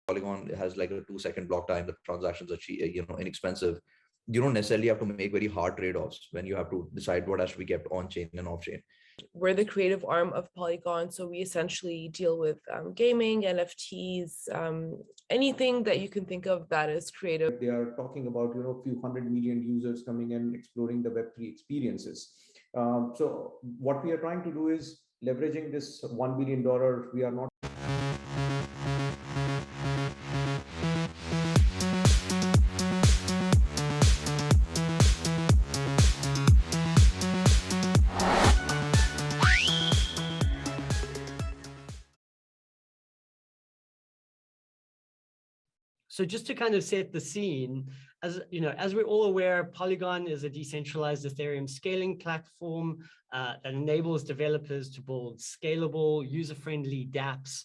Polygon has like a 2-second block time, the transactions are cheap, inexpensive. You don't necessarily have to make very hard trade-offs when you have to decide what has to be kept on chain and off chain. We're the creative arm of Polygon, so we essentially deal with gaming, NFTs, anything that you can think of that is creative. They are talking about a few 100 million users coming in, exploring the Web3 experiences. So what we are trying to do is leveraging this $1 billion. We are not. So just to kind of set the scene, as you know, as we're all aware, Polygon is a decentralized Ethereum scaling platform that enables developers to build scalable, user-friendly dApps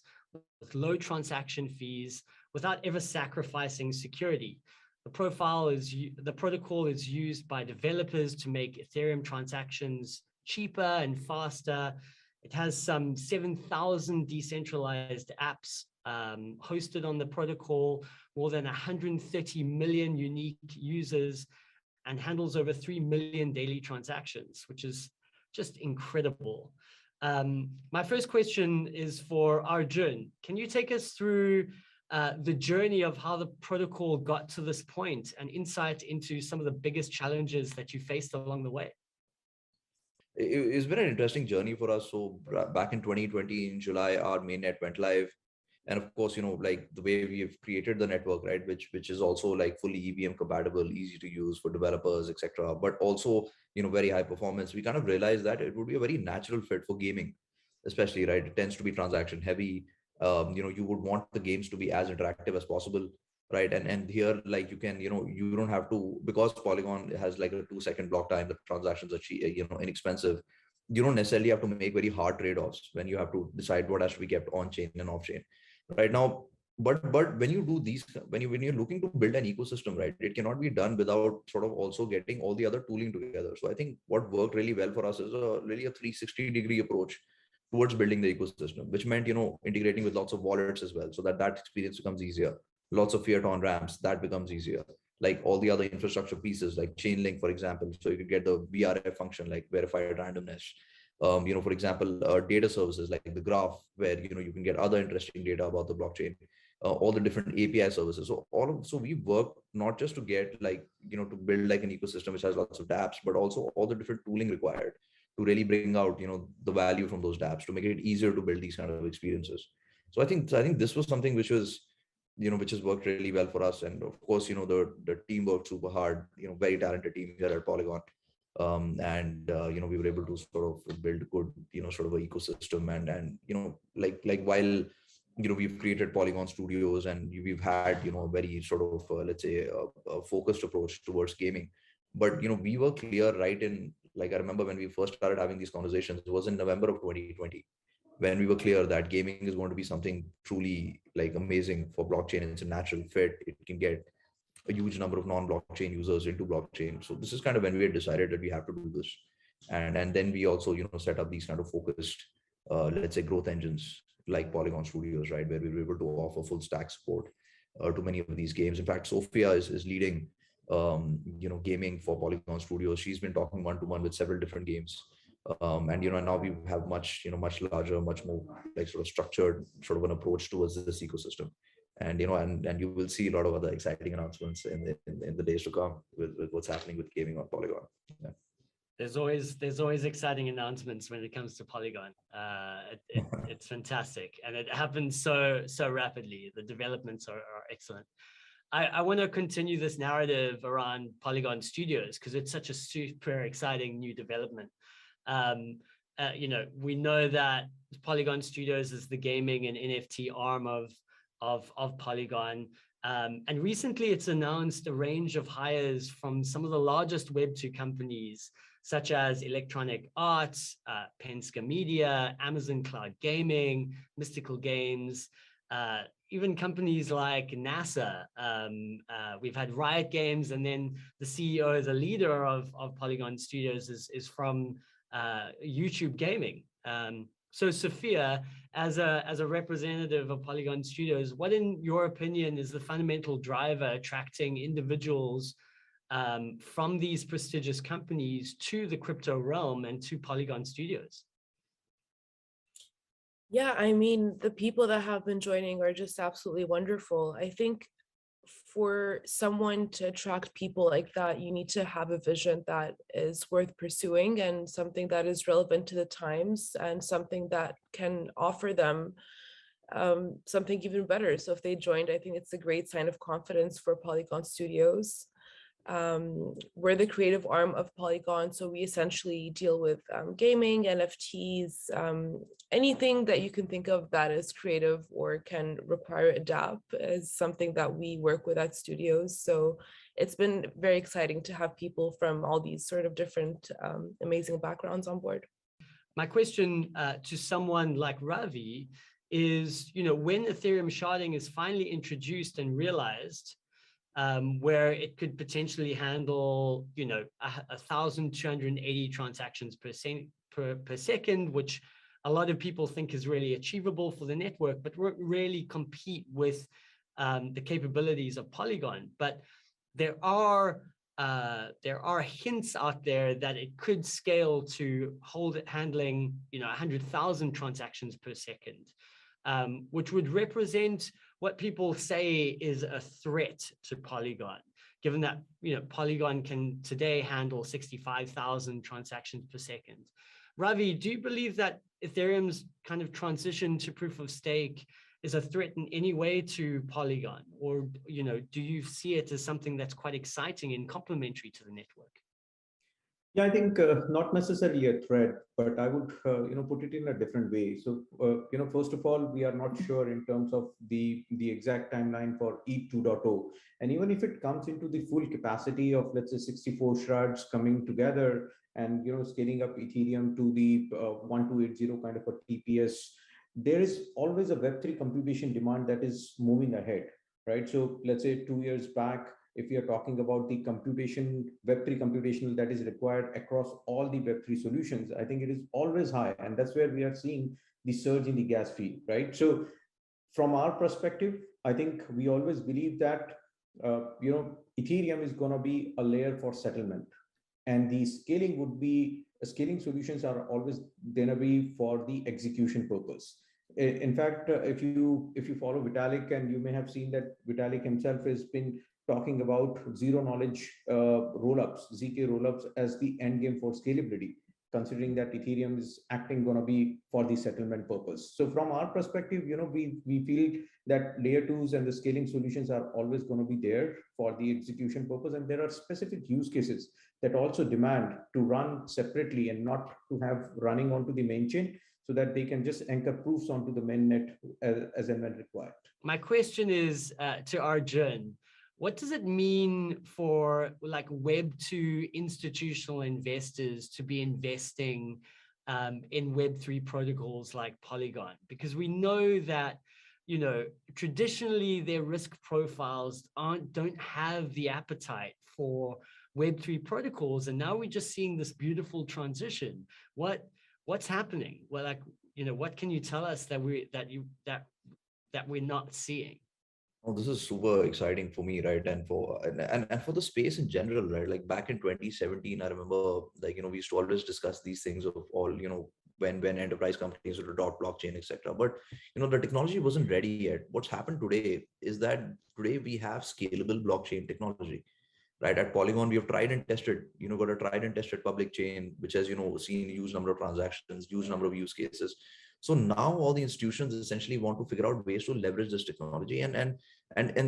with low transaction fees without ever sacrificing security. The protocol is used by developers to make Ethereum transactions cheaper and faster. It has some 7,000 decentralized apps hosted on the protocol, more than 130 million unique users, and handles over 3 million daily transactions, which is just incredible. My first question is for Arjun. Can you take us through the journey of how the protocol got to this point and insight into some of the biggest challenges that you faced along the way? It's been an interesting journey for us. So back in 2020, in July, our mainnet went live. And of course, like the way we've created the network, right, which is also like fully EVM compatible, easy to use for developers, etc. But also, very high performance. We kind of realized that it would be a very natural fit for gaming, especially, right? It tends to be transaction heavy. You would want the games to be as interactive as possible, right? And here, like you can, you don't have to, because Polygon has like a 2-second block time, the transactions are cheap, inexpensive. You don't necessarily have to make very hard trade-offs when you have to decide what has to be kept on chain and off chain. Right now, but when you do these, when you're looking to build an ecosystem, right, it cannot be done without sort of also getting all the other tooling together. So I think what worked really well for us is really a 360-degree approach towards building the ecosystem, which meant integrating with lots of wallets as well, so that experience becomes easier. Lots of fiat on ramps, that becomes easier. Like all the other infrastructure pieces, like Chainlink, for example, so you could get the VRF function, like verified randomness. For example, data services like the graph, where you can get other interesting data about the blockchain, all the different API services. So we work not just to get like to build like an ecosystem which has lots of dApps, but also all the different tooling required to really bring out the value from those dApps to make it easier to build these kind of experiences. So I think this was something which was which has worked really well for us. And of course, the team worked super hard. Very talented team here at Polygon. We were able to sort of build good sort of an ecosystem, and like while we've created Polygon Studios, and we've had a very sort of let's say a focused approach towards gaming. But we were clear right in, like, I remember when we first started having these conversations, it was in November of 2020, when we were clear that gaming is going to be something truly like amazing for blockchain. It's a natural fit. It can get a huge number of non-blockchain users into blockchain. So this is kind of when we had decided that we have to do this. And then we also, set up these kind of focused, let's say, growth engines like Polygon Studios, right, where we were able to offer full stack support to many of these games. In fact, Sophia is leading, gaming for Polygon Studios. She's been talking one-to-one with several different games. And now we have much larger, much more like sort of structured sort of an approach towards this ecosystem. And and you will see a lot of other exciting announcements in the days to come with what's happening with gaming on Polygon. Yeah. There's always exciting announcements when it comes to Polygon. It's fantastic, and it happens so rapidly. The developments are excellent. I want to continue this narrative around Polygon Studios because it's such a super exciting new development. We know that Polygon Studios is the gaming and NFT arm of Polygon. And recently it's announced a range of hires from some of the largest Web2 companies, such as Electronic Arts, Penske Media, Amazon Cloud Gaming, Mystical Games, even companies like NASA. We've had Riot Games, and then the CEO, the leader of Polygon Studios is from YouTube Gaming. So Sophia, as a representative of Polygon Studios, what in your opinion is the fundamental driver attracting individuals from these prestigious companies to the crypto realm and to Polygon Studios? Yeah, I mean, the people that have been joining are just absolutely wonderful. I think for someone to attract people like that, you need to have a vision that is worth pursuing and something that is relevant to the times and something that can offer them something even better. So if they joined, I think it's a great sign of confidence for Polygon Studios. We're the creative arm of Polygon, so we essentially deal with gaming, NFTs, anything that you can think of that is creative or can require a DApp is something that we work with at studios. So it's been very exciting to have people from all these sort of different amazing backgrounds on board. My question to someone like Ravi is, when Ethereum sharding is finally introduced and realized, where it could potentially handle, 1,280 transactions per second, which a lot of people think is really achievable for the network, but won't really compete with the capabilities of Polygon. But there are hints out there that it could scale to handling 100,000 transactions per second, which would represent what people say is a threat to Polygon, given that Polygon can today handle 65,000 transactions per second. Ravi, do you believe that Ethereum's kind of transition to proof of stake is a threat in any way to Polygon, or do you see it as something that's quite exciting and complementary to the network? Yeah, I think not necessarily a threat, but I would put it in a different way. So first of all, we are not sure in terms of the exact timeline for ETH 2.0, and even if it comes into the full capacity of, let's say, 64 shards coming together and scaling up Ethereum to the 1280 kind of a TPS, there is always a Web3 computation demand that is moving ahead, right? So let's say 2 years back, if we are talking about the computation, Web3 computational that is required across all the Web3 solutions, I think it is always high. And that's where we are seeing the surge in the gas fee, right? So from our perspective, I think we always believe that, Ethereum is going to be a layer for settlement. And the scaling solutions are always going to be for the execution purpose. In fact, if you follow Vitalik, and you may have seen that Vitalik himself has been talking about zero knowledge rollups, ZK rollups, as the end game for scalability, considering that Ethereum is acting going to be for the settlement purpose. So from our perspective, we feel that layer twos and the scaling solutions are always going to be there for the execution purpose. And there are specific use cases that also demand to run separately and not to have running onto the main chain, so that they can just anchor proofs onto the mainnet as and when required. My question is to Arjun. What does it mean for Web2 institutional investors to be investing in Web3 protocols like Polygon? Because we know that, traditionally their risk profiles don't have the appetite for Web3 protocols. And now we're just seeing this beautiful transition. What's happening? Well, what can you tell us that we're not seeing? Oh, this is super exciting for me, right? And for the space in general, right? Like back in 2017, I remember, we used to always discuss these things of all, when enterprise companies would adopt blockchain, etc. But the technology wasn't ready yet. What's happened today is that today we have scalable blockchain technology. Right, at Polygon, we have tried and tested, got a tried and tested public chain, which has, seen huge number of transactions, huge number of use cases. So now all the institutions essentially want to figure out ways to leverage this technology, and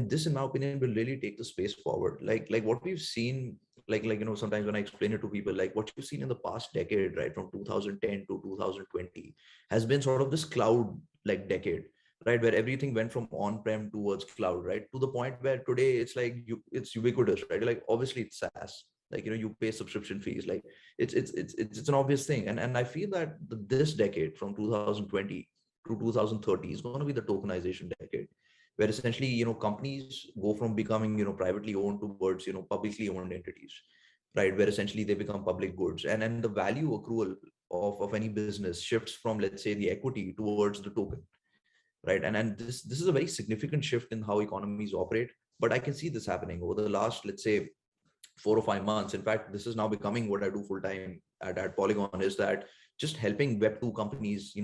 this, in my opinion, will really take the space forward. Like what we've seen, sometimes when I explain it to people, like what you've seen in the past decade, right, from 2010 to 2020, has been sort of this cloud like decade, right, where everything went from on-prem towards cloud, right, to the point where today it's like it's ubiquitous, right? Like obviously it's SaaS, like you pay subscription fees, like it's an obvious thing. And I feel that this decade from 2020 to 2030 is going to be the tokenization decade, where essentially companies go from becoming privately owned towards publicly owned entities, right, where essentially they become public goods, and the value accrual of any business shifts from, let's say, the equity towards the token, right? And this is a very significant shift in how economies operate. But I can see this happening over the last, let's say, 4 or 5 months. In fact, this is now becoming what I do full time at Polygon, is that just helping Web2 companies,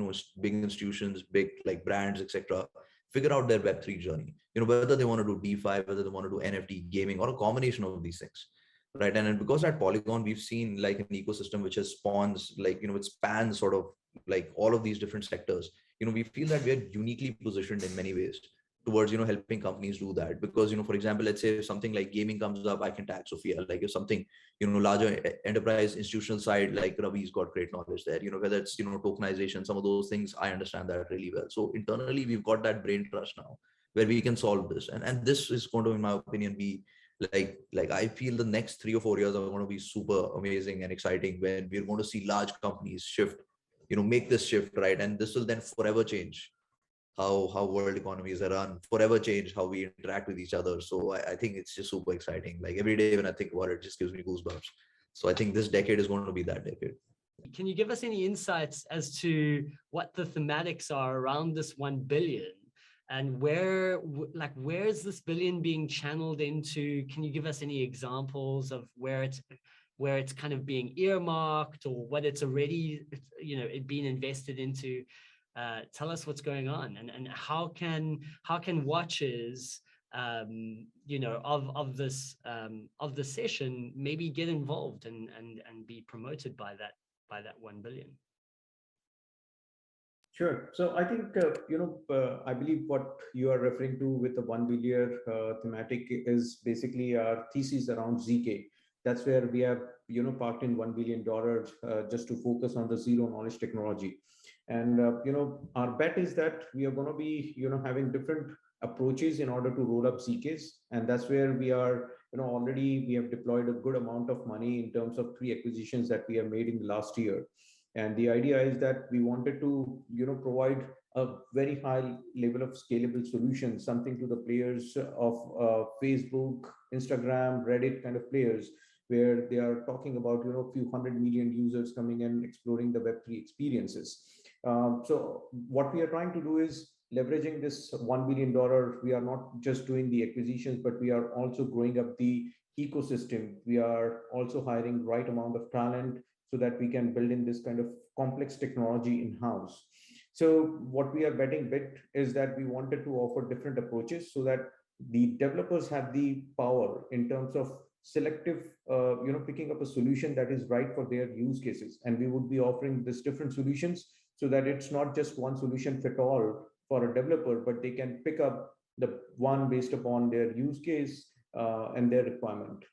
big institutions, big like brands, etc., figure out their Web3 journey. Whether they want to do DeFi, whether they want to do NFT gaming, or a combination of these things, right? And because at Polygon we've seen like an ecosystem which has spawns, like it spans sort of like all of these different sectors. We feel that we are uniquely positioned in many ways towards helping companies do that. Because for example, let's say if something like gaming comes up, I can tag Sophia. Like if something larger enterprise institutional side, like Ravi's got great knowledge there. Whether it's tokenization, some of those things, I understand that really well. So internally we've got that brain trust now where we can solve this. And this is going to, in my opinion, be like I feel the next 3 or 4 years are going to be super amazing and exciting, when we're going to see large companies shift, make this shift, right? And this will then forever change how world economies are run, forever change how we interact with each other. So I think it's just super exciting. Like every day when I think about it, it just gives me goosebumps. So I think this decade is going to be that decade. Can you give us any insights as to what the thematics are around this 1 billion, and where's this billion being channeled into? Can you give us any examples of where it's kind of being earmarked, or what it's already, it being invested into? Tell us what's going on, and how can watchers, of the session maybe get involved and be promoted by that 1 billion. Sure. So I think, I believe what you are referring to with the 1 billion thematic is basically our thesis around ZK. That's where we have, parked in $1 billion just to focus on the zero knowledge technology. And, our bet is that we are going to be, having different approaches in order to roll up ZKs. And that's where we are, already we have deployed a good amount of money in terms of 3 acquisitions that we have made in the last year. And the idea is that we wanted to, provide a very high level of scalable solution, something to the players of Facebook, Instagram, Reddit kind of players, where they are talking about, a few 100 million users coming and exploring the Web3 experiences. So what we are trying to do is leveraging this $1 billion. We are not just doing the acquisitions, but we are also growing up the ecosystem. We are also hiring right amount of talent so that we can build in this kind of complex technology in-house. So what we are betting bit is that we wanted to offer different approaches so that the developers have the power in terms of selective, picking up a solution that is right for their use cases. And we would be offering this different solutions so that it's not just one solution fit all for a developer, but they can pick up the one based upon their use case and their requirement.